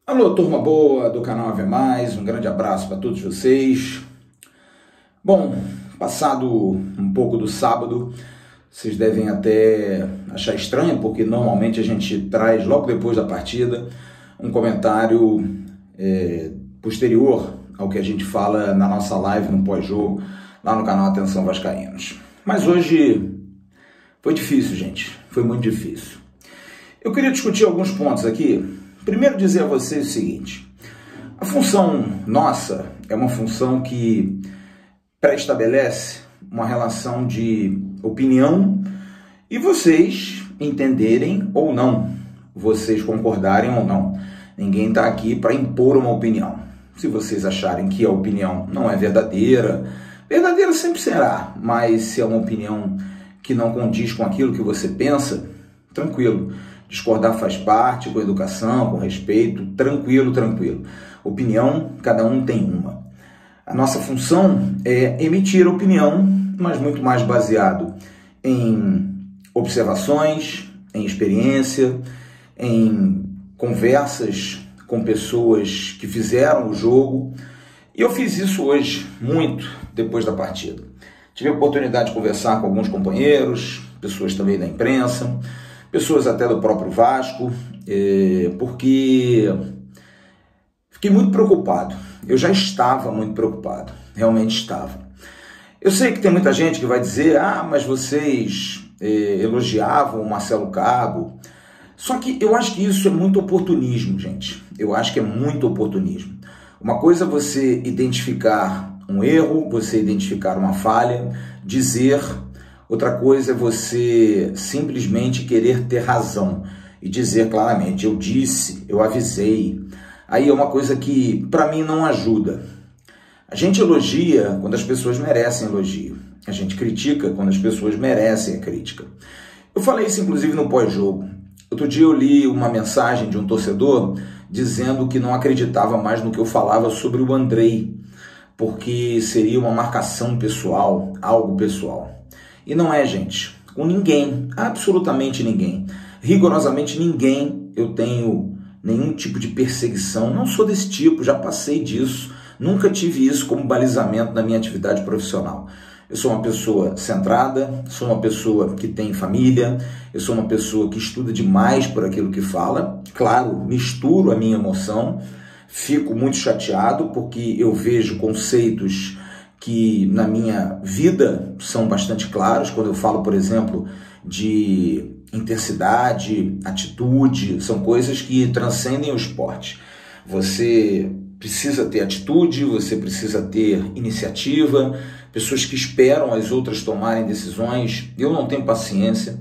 Alô, turma boa do canal Ave Mais, um grande abraço para todos vocês. Bom, passado um pouco do sábado, vocês devem até achar estranho, porque normalmente a gente traz logo depois da partida um comentário posterior ao que a gente fala na nossa live no pós-jogo, lá no canal Atenção Vascaínos. Mas hoje foi difícil, gente, foi muito difícil. Eu queria discutir alguns pontos aqui. Primeiro dizer a vocês o seguinte: a função nossa é uma função que pré-estabelece uma relação de opinião e vocês entenderem ou não, vocês concordarem ou não. Ninguém está aqui para impor uma opinião. Se vocês acharem que a opinião não é verdadeira, verdadeira sempre será, mas se é uma opinião que não condiz com aquilo que você pensa, tranquilo. Discordar faz parte, com educação, com respeito, tranquilo. Opinião, cada um tem uma. A nossa função é emitir opinião, mas muito mais baseado em observações, em experiência, em conversas com pessoas que fizeram o jogo. E eu fiz isso hoje, muito, depois da partida. Tive a oportunidade de conversar com alguns companheiros, pessoas também da imprensa, pessoas até do próprio Vasco, porque fiquei muito preocupado. Eu já estava muito preocupado, realmente estava. Eu sei que tem muita gente que vai dizer, mas vocês elogiavam o Marcelo Cabo. Só que eu acho que isso é muito oportunismo, gente. Eu acho que é muito oportunismo. Uma coisa é você identificar um erro, você identificar uma falha, dizer. Outra coisa é você simplesmente querer ter razão e dizer claramente, eu disse, eu avisei. Aí é uma coisa que, para mim, não ajuda. A gente elogia quando as pessoas merecem elogio. A gente critica quando as pessoas merecem a crítica. Eu falei isso, inclusive, no pós-jogo. Outro dia eu li uma mensagem de um torcedor dizendo que não acreditava mais no que eu falava sobre o Andrei, porque seria uma marcação pessoal, algo pessoal. E não é, gente, com ninguém, absolutamente ninguém, rigorosamente ninguém eu tenho nenhum tipo de perseguição, não sou desse tipo, já passei disso, nunca tive isso como balizamento na minha atividade profissional. Eu sou uma pessoa centrada, sou uma pessoa que tem família, eu sou uma pessoa que estuda demais por aquilo que fala, claro, misturo a minha emoção, fico muito chateado porque eu vejo conceitos que na minha vida são bastante claros, quando eu falo, por exemplo, de intensidade, atitude, são coisas que transcendem o esporte. Você precisa ter atitude, você precisa ter iniciativa, pessoas que esperam as outras tomarem decisões. Eu não tenho paciência,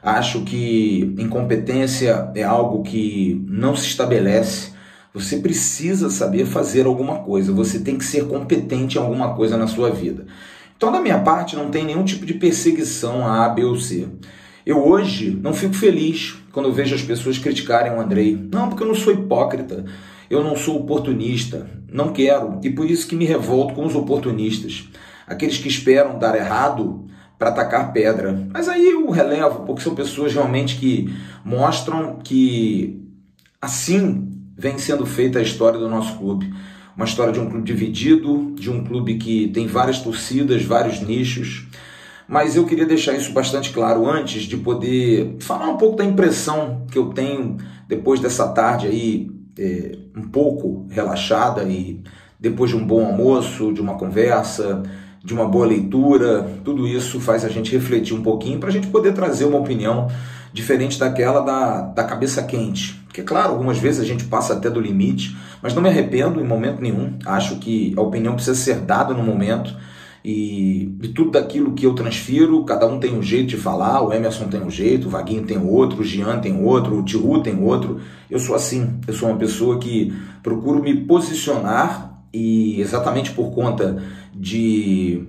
acho que incompetência é algo que não se estabelece. Você precisa saber fazer alguma coisa, você tem que ser competente em alguma coisa na sua vida. Então, da minha parte, não tem nenhum tipo de perseguição a B ou C. Eu hoje não fico feliz quando eu vejo as pessoas criticarem o Andrei. Não, porque eu não sou hipócrita, eu não sou oportunista, não quero. E por isso que me revolto com os oportunistas. Aqueles que esperam dar errado para atacar pedra. Mas aí eu relevo, porque são pessoas realmente que mostram que assim vem sendo feita a história do nosso clube. Uma história de um clube dividido, de um clube que tem várias torcidas, vários nichos. Mas eu queria deixar isso bastante claro antes de poder falar um pouco da impressão que eu tenho depois dessa tarde aí, um pouco relaxada e depois de um bom almoço, de uma conversa, de uma boa leitura. Tudo isso faz a gente refletir um pouquinho para a gente poder trazer uma opinião diferente daquela da cabeça quente. Porque, claro, algumas vezes a gente passa até do limite, mas não me arrependo em momento nenhum. Acho que a opinião precisa ser dada no momento e tudo daquilo que eu transfiro, cada um tem um jeito de falar. O Emerson tem um jeito, o Vaguinho tem outro, o Jean tem outro, o Tiru tem outro. Eu sou assim, eu sou uma pessoa que procuro me posicionar e exatamente por conta de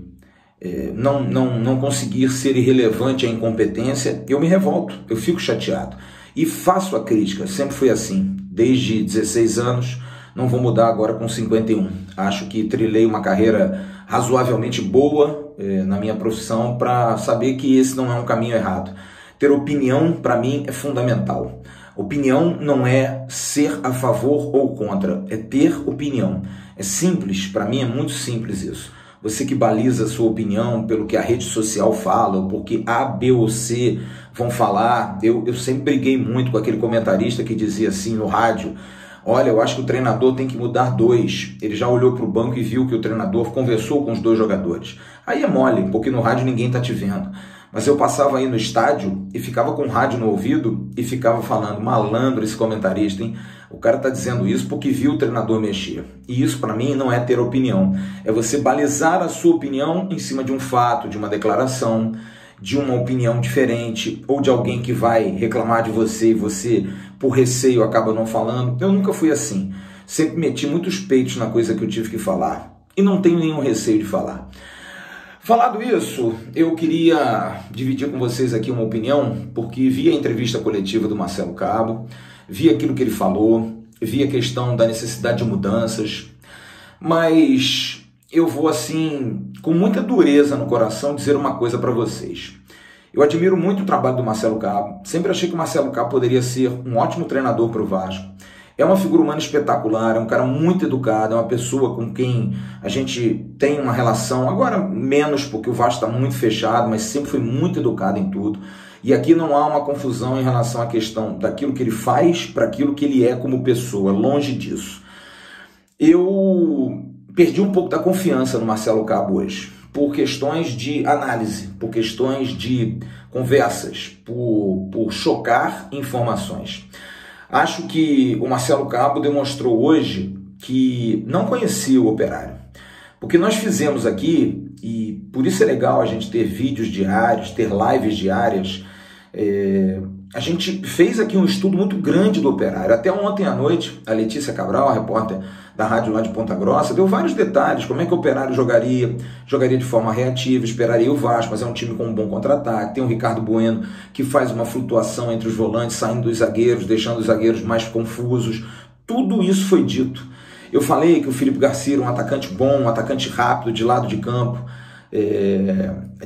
não conseguir ser irrelevante à incompetência, eu me revolto, eu fico chateado. E faço a crítica, sempre fui assim, desde 16 anos, não vou mudar agora com 51. Acho que trilhei uma carreira razoavelmente boa na minha profissão para saber que esse não é um caminho errado. Ter opinião, para mim, é fundamental. Opinião não é ser a favor ou contra, é ter opinião. É simples, para mim é muito simples isso. Você que baliza a sua opinião pelo que a rede social fala, ou porque A, B ou C vão falar. Eu sempre briguei muito com aquele comentarista que dizia assim no rádio: olha, eu acho que o treinador tem que mudar 2. Ele já olhou para o banco e viu que o treinador conversou com os 2 jogadores. Aí é mole, porque no rádio ninguém está te vendo. Mas eu passava aí no estádio e ficava com o rádio no ouvido e ficava falando: malandro esse comentarista, hein? O cara está dizendo isso porque viu o treinador mexer. E isso para mim não é ter opinião. É você balizar a sua opinião em cima de um fato, de uma declaração, de uma opinião diferente, ou de alguém que vai reclamar de você e você, por receio, acaba não falando. Eu nunca fui assim. Sempre meti muitos peitos na coisa que eu tive que falar. E não tenho nenhum receio de falar. Falado isso, eu queria dividir com vocês aqui uma opinião, porque vi a entrevista coletiva do Marcelo Cabo, vi aquilo que ele falou, vi a questão da necessidade de mudanças, mas eu vou assim, com muita dureza no coração, dizer uma coisa para vocês. Eu admiro muito o trabalho do Marcelo Cabo, sempre achei que o Marcelo Cabo poderia ser um ótimo treinador para o Vasco. É uma figura humana espetacular, é um cara muito educado, é uma pessoa com quem a gente tem uma relação, agora menos porque o Vasco está muito fechado, mas sempre foi muito educado em tudo. E aqui não há uma confusão em relação à questão daquilo que ele faz para aquilo que ele é como pessoa, longe disso. Eu perdi um pouco da confiança no Marcelo Cabo hoje, por questões de análise, por questões de conversas, por chocar informações. Acho que o Marcelo Cabo demonstrou hoje que não conhecia o Operário. Porque nós fizemos aqui, e por isso é legal a gente ter vídeos diários, ter lives diárias, a gente fez aqui um estudo muito grande do Operário. Até ontem à noite, a Letícia Cabral, a repórter da rádio lá de Ponta Grossa, deu vários detalhes, como é que o Operário jogaria de forma reativa, esperaria o Vasco, mas é um time com um bom contra-ataque, tem o Ricardo Bueno, que faz uma flutuação entre os volantes, saindo dos zagueiros, deixando os zagueiros mais confusos. Tudo isso foi dito. Eu falei que o Felipe Garcia era um atacante bom, um atacante rápido, de lado de campo.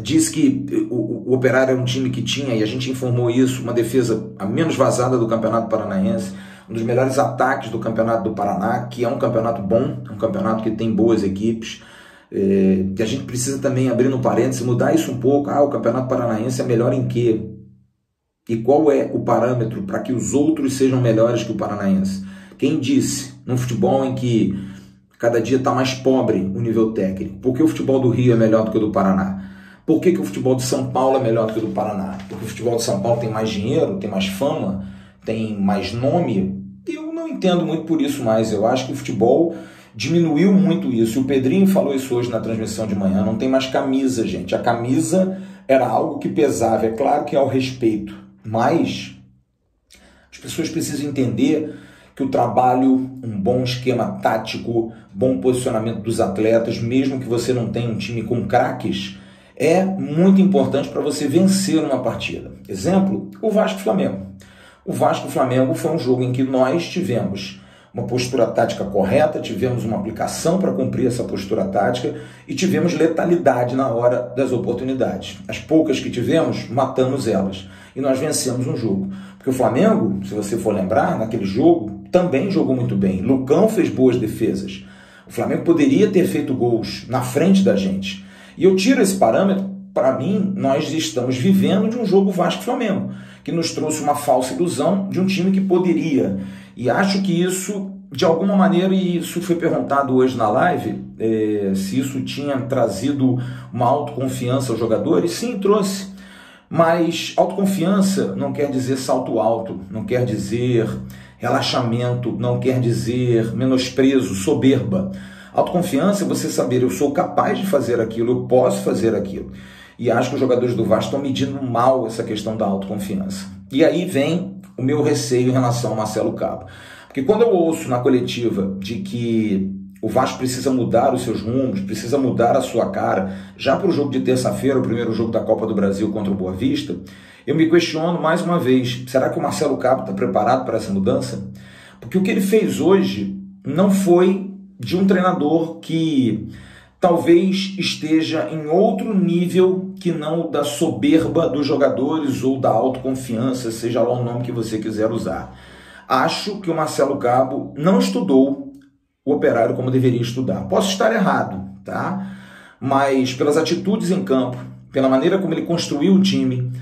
Diz que o Operário era um time que tinha, e a gente informou isso, uma defesa a menos vazada do Campeonato Paranaense, um dos melhores ataques do Campeonato do Paraná, que é um campeonato bom, um campeonato que tem boas equipes, que a gente precisa também, abrir no parênteses, mudar isso um pouco. O Campeonato Paranaense é melhor em quê? E qual é o parâmetro para que os outros sejam melhores que o Paranaense? Quem disse, num futebol em que cada dia está mais pobre o nível técnico, por que o futebol do Rio é melhor do que o do Paraná? Por que o futebol de São Paulo é melhor do que o do Paraná? Porque o futebol de São Paulo tem mais dinheiro, tem mais fama, tem mais nome? Eu não entendo muito por isso mais. Eu acho que o futebol diminuiu muito isso. E o Pedrinho falou isso hoje na transmissão de manhã. Não tem mais camisa, gente. A camisa era algo que pesava. É claro que é o respeito, mas as pessoas precisam entender que o trabalho, um bom esquema tático, bom posicionamento dos atletas, mesmo que você não tenha um time com craques, é muito importante para você vencer uma partida. Exemplo, o Vasco e Flamengo. O Vasco e Flamengo foi um jogo em que nós tivemos uma postura tática correta, tivemos uma aplicação para cumprir essa postura tática e tivemos letalidade na hora das oportunidades. As poucas que tivemos, matamos elas e nós vencemos um jogo. Porque o Flamengo, se você for lembrar, naquele jogo, também jogou muito bem. Lucão fez boas defesas. O Flamengo poderia ter feito gols na frente da gente. E eu tiro esse parâmetro, para mim, nós estamos vivendo de um jogo Vasco-Flamengo, que nos trouxe uma falsa ilusão de um time que poderia. E acho que isso, de alguma maneira, e isso foi perguntado hoje na live, se isso tinha trazido uma autoconfiança aos jogadores. Sim, trouxe. Mas autoconfiança não quer dizer salto alto, não quer dizer relaxamento, não quer dizer menosprezo, soberba. Autoconfiança é você saber: eu sou capaz de fazer aquilo, eu posso fazer aquilo. E acho que os jogadores do Vasco estão medindo mal essa questão da autoconfiança. E aí vem o meu receio em relação ao Marcelo Cabo. Porque quando eu ouço na coletiva de que o Vasco precisa mudar os seus rumos, precisa mudar a sua cara, já para o jogo de terça-feira, o primeiro jogo da Copa do Brasil contra o Boa Vista, eu me questiono mais uma vez: será que o Marcelo Cabo está preparado para essa mudança? Porque o que ele fez hoje não foi de um treinador que talvez esteja em outro nível que não o da soberba dos jogadores ou da autoconfiança, seja lá o nome que você quiser usar. Acho que o Marcelo Cabo não estudou o Operário como deveria estudar. Posso estar errado, tá? Mas pelas atitudes em campo, pela maneira como ele construiu o time,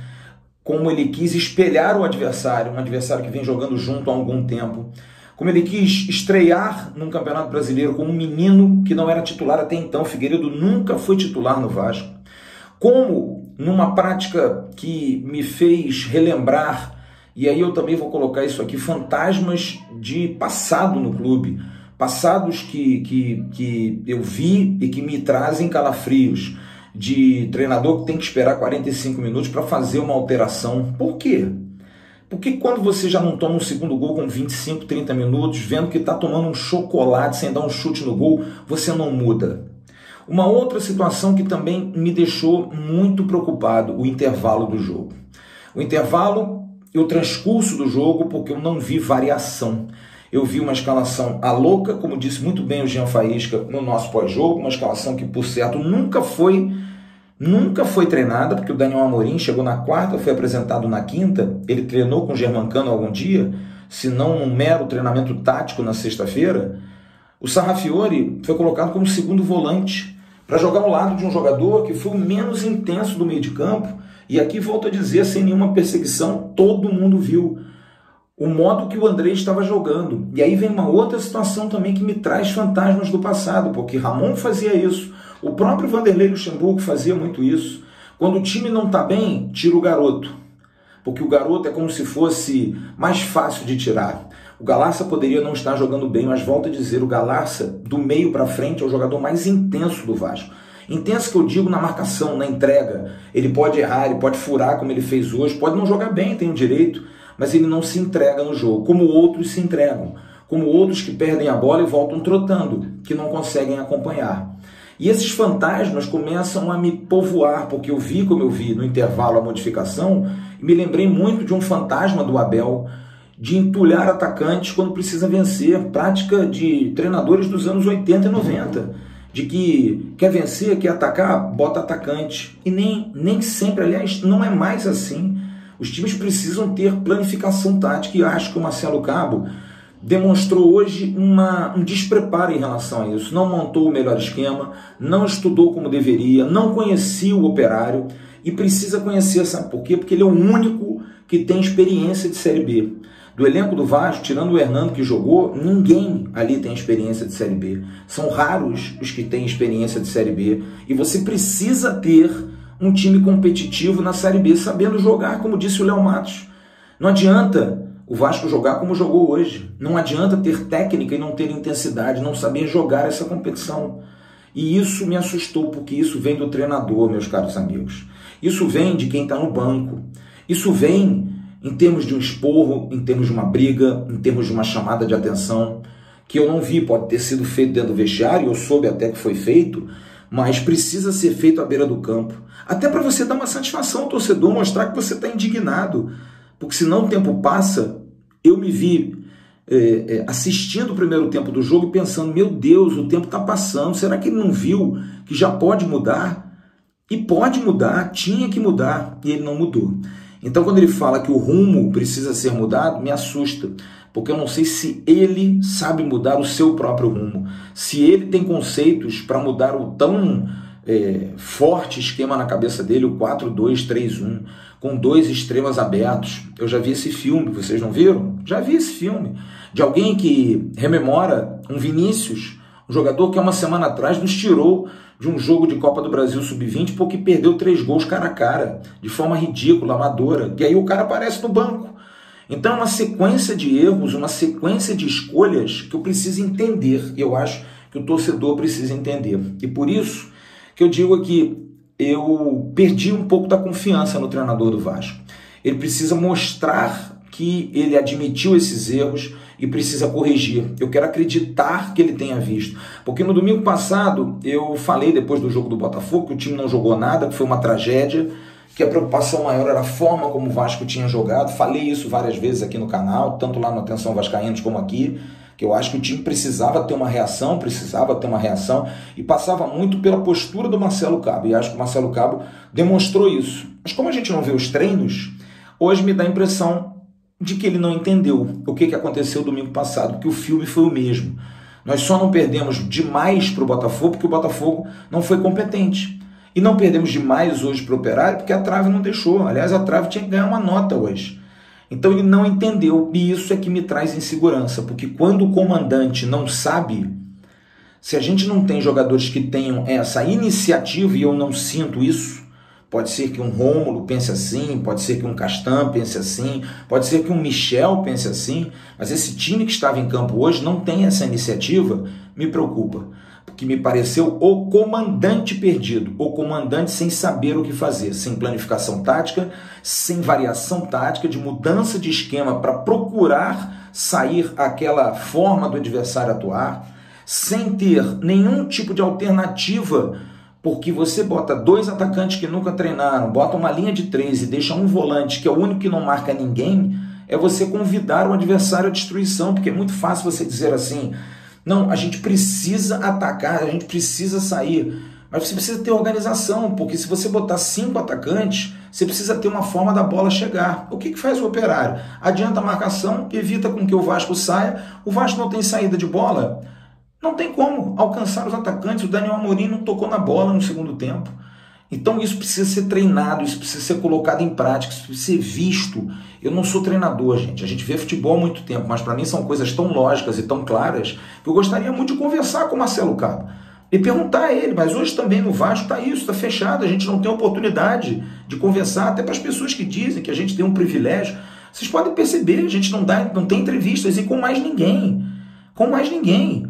como ele quis espelhar o adversário, um adversário que vem jogando junto há algum tempo, como ele quis estrear num Campeonato Brasileiro com um menino que não era titular até então, Figueiredo nunca foi titular no Vasco, como numa prática que me fez relembrar, e aí eu também vou colocar isso aqui, fantasmas de passado no clube, passados que eu vi e que me trazem calafrios, de treinador que tem que esperar 45 minutos para fazer uma alteração. Por quê? Porque quando você já não toma um segundo gol com 25, 30 minutos, vendo que está tomando um chocolate sem dar um chute no gol, você não muda. Uma outra situação que também me deixou muito preocupado, o intervalo do jogo. O intervalo e o transcurso do jogo, porque eu não vi variação. Eu vi uma escalação à louca, como disse muito bem o Jean Faísca no nosso pós-jogo, uma escalação que, por certo, nunca foi treinada, porque o Daniel Amorim chegou na quarta, foi apresentado na quinta, ele treinou com o Germancano algum dia, se não um mero treinamento tático na sexta-feira. O Sarrafiori foi colocado como segundo volante, para jogar ao lado de um jogador que foi o menos intenso do meio de campo, e aqui volto a dizer, sem nenhuma perseguição, todo mundo viu o modo que o André estava jogando. E aí vem uma outra situação também que me traz fantasmas do passado, porque Ramon fazia isso, o próprio Vanderlei Luxemburgo fazia muito isso. Quando o time não está bem, tira o garoto, porque o garoto é como se fosse mais fácil de tirar. O Galarça poderia não estar jogando bem, mas volto a dizer, o Galarça, do meio para frente, é o jogador mais intenso do Vasco. Intenso que eu digo na marcação, na entrega. Ele pode errar, ele pode furar como ele fez hoje, pode não jogar bem, tem o direito, mas ele não se entrega no jogo, como outros se entregam, como outros que perdem a bola e voltam trotando, que não conseguem acompanhar. E esses fantasmas começam a me povoar, porque eu vi como eu vi no intervalo a modificação, e me lembrei muito de um fantasma do Abel, de entulhar atacantes quando precisa vencer, prática de treinadores dos anos 80 e 90, de que quer vencer, quer atacar, bota atacante. E nem sempre, aliás, não é mais assim. Os times precisam ter planificação tática, e acho que o Marcelo Cabo demonstrou hoje um despreparo em relação a isso. Não montou o melhor esquema, não estudou como deveria, não conhecia o Operário, e precisa conhecer, sabe por quê? Porque ele é o único que tem experiência de Série B. Do elenco do Vasco, tirando o Hernando que jogou, ninguém ali tem experiência de Série B. São raros os que têm experiência de Série B, e você precisa ter um time competitivo na Série B, sabendo jogar, como disse o Léo Matos. Não adianta o Vasco jogar como jogou hoje. Não adianta ter técnica e não ter intensidade, não saber jogar essa competição. E isso me assustou, porque isso vem do treinador, meus caros amigos. Isso vem de quem está no banco. Isso vem em termos de um esporro, em termos de uma briga, em termos de uma chamada de atenção, que eu não vi, pode ter sido feito dentro do vestiário, eu soube até que foi feito, mas precisa ser feito à beira do campo. Até para você dar uma satisfação ao torcedor, mostrar que você está indignado. Porque senão o tempo passa, eu me vi assistindo o primeiro tempo do jogo e pensando, meu Deus, o tempo está passando, será que ele não viu que já pode mudar? E pode mudar, tinha que mudar, e ele não mudou. Então quando ele fala que o rumo precisa ser mudado, me assusta, porque eu não sei se ele sabe mudar o seu próprio rumo, se ele tem conceitos para mudar o tão forte esquema na cabeça dele, o 4-2-3-1, com dois extremos abertos. Eu já vi esse filme, vocês não viram? Já vi esse filme, de alguém que rememora um Vinícius, um jogador que há uma semana atrás nos tirou de um jogo de Copa do Brasil Sub-20 porque perdeu 3 gols cara a cara, de forma ridícula, amadora, e aí o cara aparece no banco. Então é uma sequência de erros, uma sequência de escolhas que eu preciso entender, e eu acho que o torcedor precisa entender. E por isso que eu digo aqui, eu perdi um pouco da confiança no treinador do Vasco. Ele precisa mostrar que ele admitiu esses erros e precisa corrigir. Eu quero acreditar que ele tenha visto. Porque no domingo passado, eu falei depois do jogo do Botafogo, que o time não jogou nada, que foi uma tragédia, que a preocupação maior era a forma como o Vasco tinha jogado. Falei isso várias vezes aqui no canal, tanto lá no Atenção Vascaínos como aqui. que eu acho que o time precisava ter uma reação, e passava muito pela postura do Marcelo Cabo, e acho que o Marcelo Cabo demonstrou isso. Mas como a gente não vê os treinos, hoje me dá a impressão de que ele não entendeu o que aconteceu domingo passado, que o filme foi o mesmo. Nós só não perdemos demais para o Botafogo porque o Botafogo não foi competente. E não perdemos demais hoje para o Operário porque a trave não deixou. Aliás, a trave tinha que ganhar uma nota hoje. Então ele não entendeu, e isso é que me traz insegurança, porque quando o comandante não sabe, se a gente não tem jogadores que tenham essa iniciativa, e eu não sinto isso, pode ser que um Rômulo pense assim, pode ser que um Castan pense assim, pode ser que um Michel pense assim, mas esse time que estava em campo hoje não tem essa iniciativa, me preocupa. Que me pareceu o comandante perdido, o comandante sem saber o que fazer, sem planificação tática, sem variação tática, de mudança de esquema para procurar sair aquela forma do adversário atuar, sem ter nenhum tipo de alternativa, porque você bota dois atacantes que nunca treinaram, bota uma linha de 3 e deixa um volante que é o único que não marca ninguém, é você convidar o adversário à destruição, porque é muito fácil você dizer assim: não, a gente precisa atacar, a gente precisa sair. Mas você precisa ter organização, porque se você botar 5 atacantes, você precisa ter uma forma da bola chegar. O que faz o Operário? Adianta a marcação, evita com que o Vasco saia. O Vasco não tem saída de bola. Não tem como alcançar os atacantes. O Daniel Amorim não tocou na bola no segundo tempo. Então isso precisa ser treinado, isso precisa ser colocado em prática, isso precisa ser visto. Eu não sou treinador, gente. A gente vê futebol há muito tempo, mas para mim são coisas tão lógicas e tão claras que eu gostaria muito de conversar com o Marcelo Cabo e perguntar a ele. Mas hoje também no Vasco está isso, está fechado. A gente não tem oportunidade de conversar, até para as pessoas que dizem que a gente tem um privilégio. Vocês podem perceber, a gente não tem entrevistas e com mais ninguém. Com mais ninguém.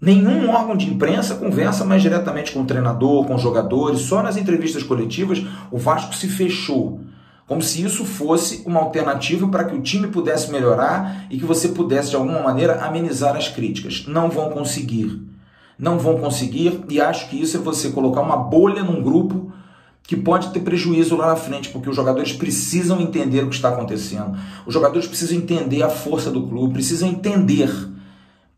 Nenhum órgão de imprensa conversa mais diretamente com o treinador, com os jogadores. Só nas entrevistas coletivas o Vasco se fechou. Como se isso fosse uma alternativa para que o time pudesse melhorar e que você pudesse, de alguma maneira, amenizar as críticas. Não vão conseguir. Não vão conseguir, e acho que isso é você colocar uma bolha num grupo que pode ter prejuízo lá na frente, porque os jogadores precisam entender o que está acontecendo. Os jogadores precisam entender a força do clube, precisam entender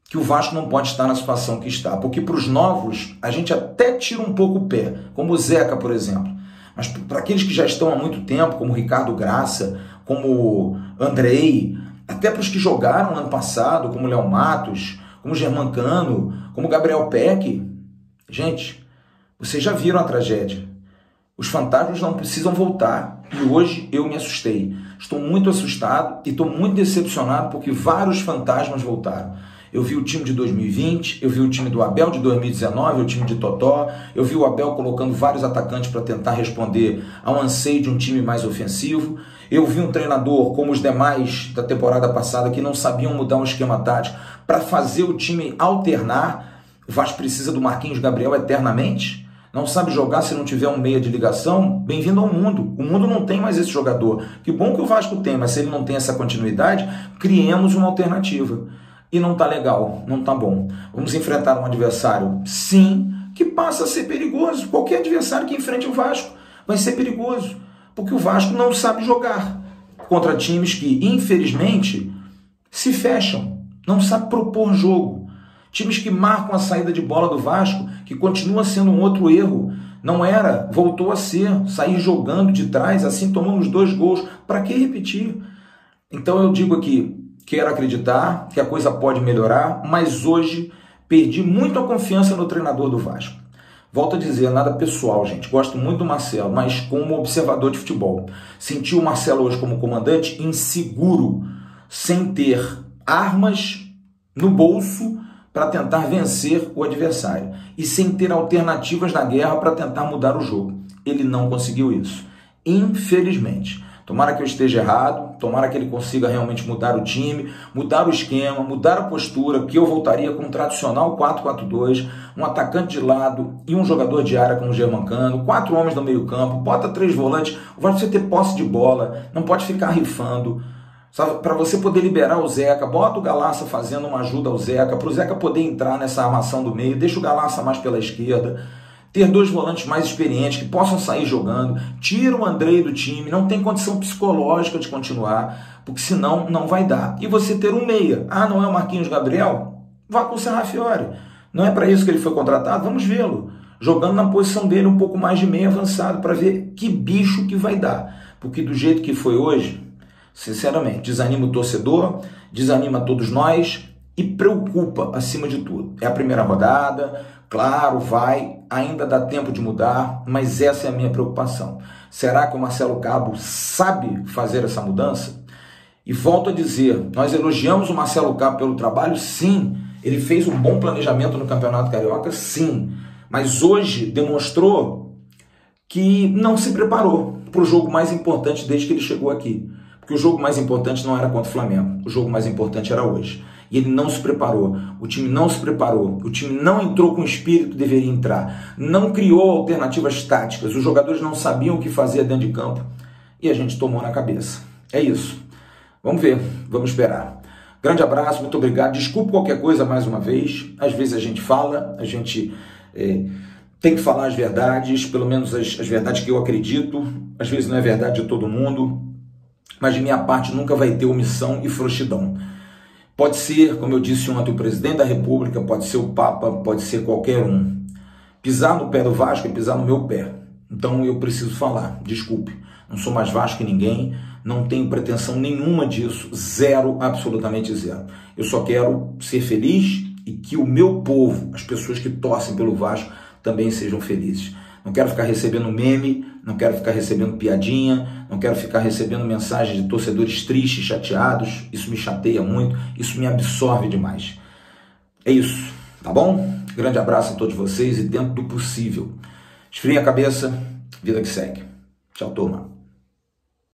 que o Vasco não pode estar na situação que está, porque para os novos a gente até tira um pouco o pé, como o Zeca, por exemplo, mas para aqueles que já estão há muito tempo, como o Ricardo Graça, como o Andrei, até para os que jogaram ano passado, como o Léo Matos, como o Germancano, como o Gabriel Peck, gente, vocês já viram a tragédia. Os fantasmas não precisam voltar, e hoje eu me assustei. Estou muito assustado e estou muito decepcionado porque vários fantasmas voltaram. Eu vi o time de 2020, eu vi o time do Abel de 2019, o time de Totó, eu vi o Abel colocando vários atacantes para tentar responder ao anseio de um time mais ofensivo, eu vi um treinador como os demais da temporada passada que não sabiam mudar um esquema tático para fazer o time alternar. O Vasco precisa do Marquinhos Gabriel eternamente? Não sabe jogar se não tiver um meia de ligação? Bem-vindo ao mundo. O mundo não tem mais esse jogador. Que bom que o Vasco tem, mas se ele não tem essa continuidade, criemos uma alternativa. E não tá legal, não tá bom. Vamos enfrentar um adversário, sim, que passa a ser perigoso. Qualquer adversário que enfrente o Vasco vai ser perigoso, porque o Vasco não sabe jogar contra times que, infelizmente, se fecham, não sabe propor jogo. Times que marcam a saída de bola do Vasco, que continua sendo um outro erro. Não era, voltou a ser, sair jogando de trás, assim tomamos 2 gols. Para que repetir? Então eu digo aqui, quero acreditar que a coisa pode melhorar, mas hoje perdi muito a confiança no treinador do Vasco. Volto a dizer, nada pessoal, gente. Gosto muito do Marcelo, mas como observador de futebol. Senti o Marcelo hoje como comandante inseguro, sem ter armas no bolso para tentar vencer o adversário e sem ter alternativas na guerra para tentar mudar o jogo. Ele não conseguiu isso, infelizmente. Tomara que eu esteja errado, tomara que ele consiga realmente mudar o time, mudar o esquema, mudar a postura, que eu voltaria com um tradicional 4-4-2, um atacante de lado e um jogador de área como o Germancano, 4 homens no meio campo, bota 3 volantes, vai você ter posse de bola, não pode ficar rifando, para você poder liberar o Zeca, bota o Galaça fazendo uma ajuda ao Zeca, para o Zeca poder entrar nessa armação do meio, deixa o Galaça mais pela esquerda, ter 2 volantes mais experientes que possam sair jogando, tira o Andrei do time, não tem condição psicológica de continuar. porque senão não vai dar. E você ter um meia, não é o Marquinhos Gabriel? Vá com o Serrafiori. Não é para isso que ele foi contratado? Vamos vê-lo jogando na posição dele um pouco mais de meio avançado, para ver que bicho que vai dar. Porque do jeito que foi hoje, sinceramente, desanima o torcedor, desanima todos nós e preocupa acima de tudo. É a primeira rodada, claro, ainda dá tempo de mudar, mas essa é a minha preocupação. Será que o Marcelo Cabo sabe fazer essa mudança? E volto a dizer, nós elogiamos o Marcelo Cabo pelo trabalho, sim. Ele fez um bom planejamento no Campeonato Carioca, sim. Mas hoje demonstrou que não se preparou para o jogo mais importante desde que ele chegou aqui. Porque o jogo mais importante não era contra o Flamengo. O jogo mais importante era hoje. E ele não se preparou. O time não se preparou. O time não entrou com o espírito que deveria entrar. Não criou alternativas táticas. Os jogadores não sabiam o que fazer dentro de campo. E a gente tomou na cabeça. É isso. Vamos ver. Vamos esperar. Grande abraço. Muito obrigado. Desculpe qualquer coisa mais uma vez. Às vezes a gente fala. A gente tem que falar as verdades. Pelo menos as verdades que eu acredito. Às vezes não é verdade de todo mundo. Mas de minha parte nunca vai ter omissão e frouxidão. Pode ser, como eu disse ontem, o presidente da República, pode ser o Papa, pode ser qualquer um. Pisar no pé do Vasco é pisar no meu pé. Então eu preciso falar, desculpe, não sou mais Vasco que ninguém, não tenho pretensão nenhuma disso, zero, absolutamente zero. Eu só quero ser feliz e que o meu povo, as pessoas que torcem pelo Vasco, também sejam felizes. Não quero ficar recebendo meme, não quero ficar recebendo piadinha, não quero ficar recebendo mensagens de torcedores tristes, chateados. Isso me chateia muito, isso me absorve demais. É isso, tá bom? Grande abraço a todos vocês e dentro do possível. Esfriem a cabeça, vida que segue. Tchau, turma.